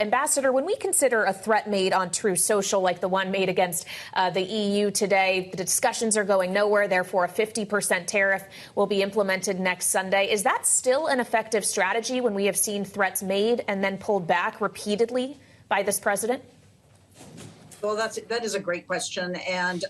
Ambassador, when we consider a threat made on Truth Social, like the one made against the EU today, the discussions are going nowhere. Therefore, a 50% tariff will be implemented next Sunday. Is that still an effective strategy when we have seen threats made and then pulled back repeatedly by this president? Well, that is a great question, and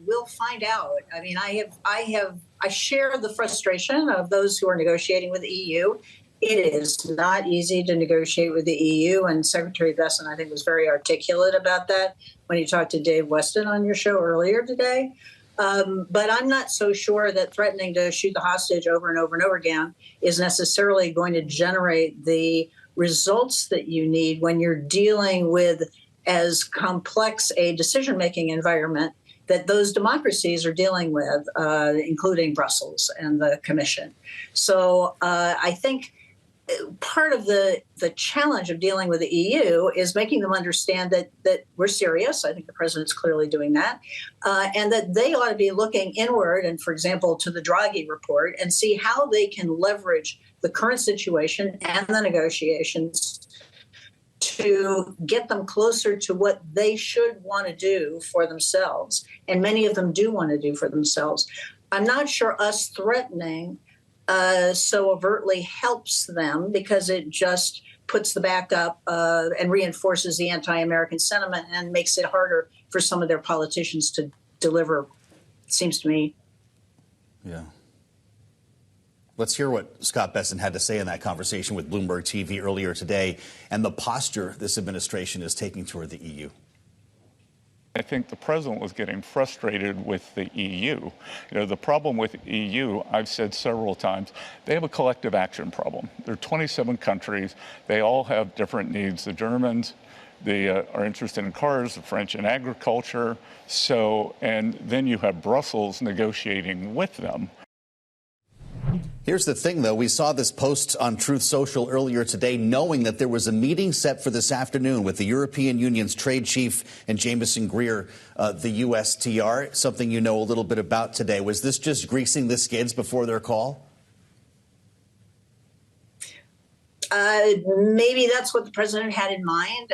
we'll find out. I mean, I share the frustration of those who are negotiating with the EU. It is not easy to negotiate with the EU, and Secretary Bessent, I think, was very articulate about that when he talked to Dave Weston on your show earlier today. But I'm not so sure that threatening to shoot the hostage over and over and over again is necessarily going to generate the results that you need when you're dealing with as complex a decision-making environment that those democracies are dealing with, including Brussels and the Commission. So I think part of the challenge of dealing with the EU is making them understand that we're serious. I think the president's clearly doing that, and that they ought to be looking inward and, for example, to the Draghi report and see how they can leverage the current situation and the negotiations to get them closer to what they should want to do for themselves. And many of them do want to do for themselves. I'm not sure us threatening so overtly helps them, because it just puts the back up and reinforces the anti-American sentiment and makes it harder for some of their politicians to deliver, it seems to me. Yeah. Let's hear what Scott Bessent had to say in that conversation with Bloomberg TV earlier today and the posture this administration is taking toward the EU. I think the president was getting frustrated with the EU. You know, the problem with the EU, I've said several times, they have a collective action problem. There are 27 countries. They all have different needs. The Germans, they are interested in cars, the French in agriculture. And then you have Brussels negotiating with them. Here's the thing, though. We saw this post on Truth Social earlier today, knowing that there was a meeting set for this afternoon with the European Union's trade chief and Jameson Greer, the USTR, something you know a little bit about today. Was this just greasing the skids before their call? Maybe that's what the president had in mind.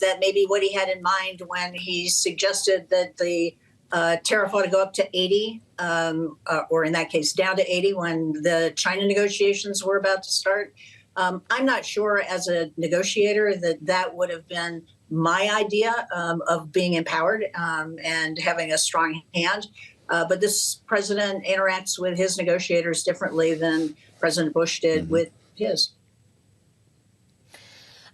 That may be what he had in mind when he suggested that the tariff ought to go up to 80, or in that case, down to 80 when the China negotiations were about to start. I'm not sure as a negotiator that would have been my idea of being empowered and having a strong hand. But this president interacts with his negotiators differently than President Bush did with his.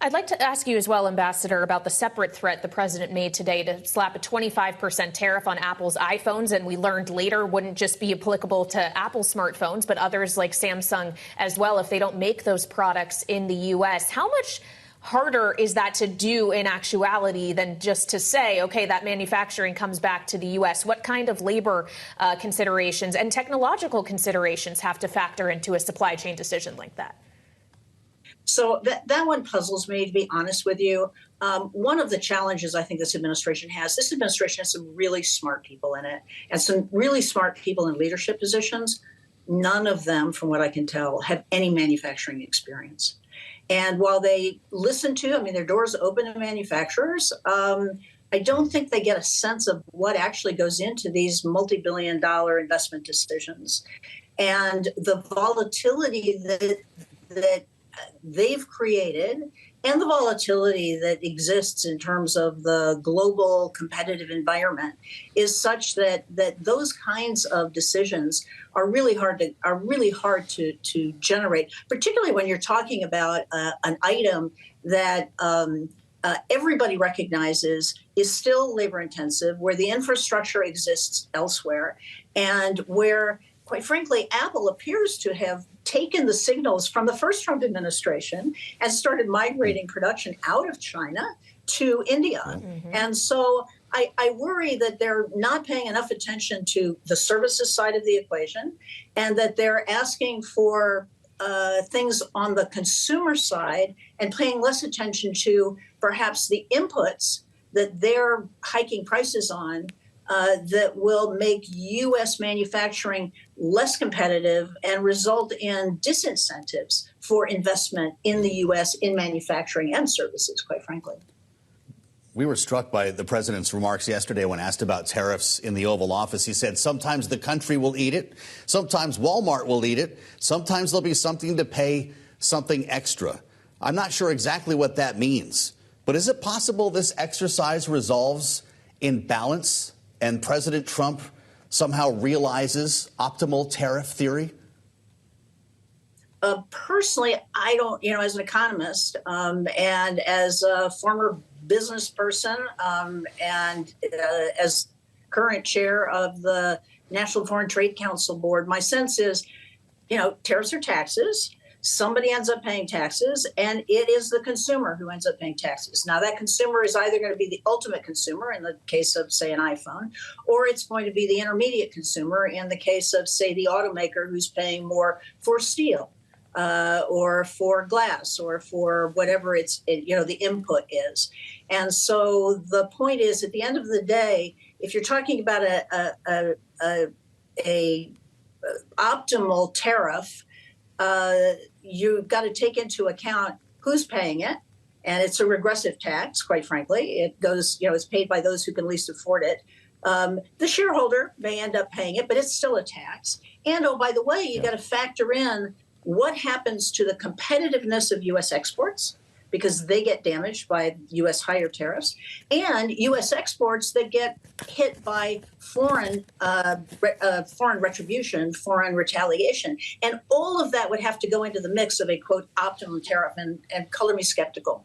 I'd like to ask you as well, Ambassador, about the separate threat the president made today to slap a 25% tariff on Apple's iPhones, and we learned later wouldn't just be applicable to Apple smartphones, but others like Samsung as well if they don't make those products in the U.S. How much harder is that to do in actuality than just to say, okay, that manufacturing comes back to the U.S.? What kind of labor considerations and technological considerations have to factor into a supply chain decision like that? So that one puzzles me, to be honest with you. One of the challenges I think this administration has some really smart people in it, and some really smart people in leadership positions. None of them, from what I can tell, have any manufacturing experience. And while they listen to, their doors open to manufacturers, I don't think they get a sense of what actually goes into these multi-billion-dollar investment decisions. And the volatility that they've created and the volatility that exists in terms of the global competitive environment is such that those kinds of decisions are really hard to generate, particularly when you're talking about an item that everybody recognizes is still labor intensive, where the infrastructure exists elsewhere, and where, quite frankly, Apple appears to have taken the signals from the first Trump administration and started migrating production out of China to India. And so I worry that they're not paying enough attention to the services side of the equation, and that they're asking for things on the consumer side and paying less attention to perhaps the inputs that they're hiking prices on that will make U.S. manufacturing less competitive and result in disincentives for investment in the U.S. in manufacturing and services, quite frankly. We were struck by the president's remarks yesterday when asked about tariffs in the Oval Office. He said sometimes the country will eat it, sometimes Walmart will eat it, sometimes there'll be something to pay something extra. I'm not sure exactly what that means, but is it possible this exercise resolves in balance and President Trump somehow realizes optimal tariff theory? Personally, I don't, as an economist and as a former business person and as current chair of the National Foreign Trade Council Board, my sense is, tariffs are taxes. Somebody ends up paying taxes, and it is the consumer who ends up paying taxes. Now, that consumer is either going to be the ultimate consumer in the case of, say, an iPhone, or it's going to be the intermediate consumer in the case of, say, the automaker who's paying more for steel. Or for glass, or for whatever the input is. And so the point is, at the end of the day, if you're talking about a optimal tariff, you've got to take into account who's paying it. And it's a regressive tax, quite frankly. It goes, it's paid by those who can least afford it. The shareholder may end up paying it, but it's still a tax. And, oh, by the way, you got to factor in what happens to the competitiveness of U.S. exports, because they get damaged by U.S. higher tariffs, and U.S. exports that get hit by foreign retribution, foreign retaliation. And all of that would have to go into the mix of a, quote, optimum tariff, and color me skeptical.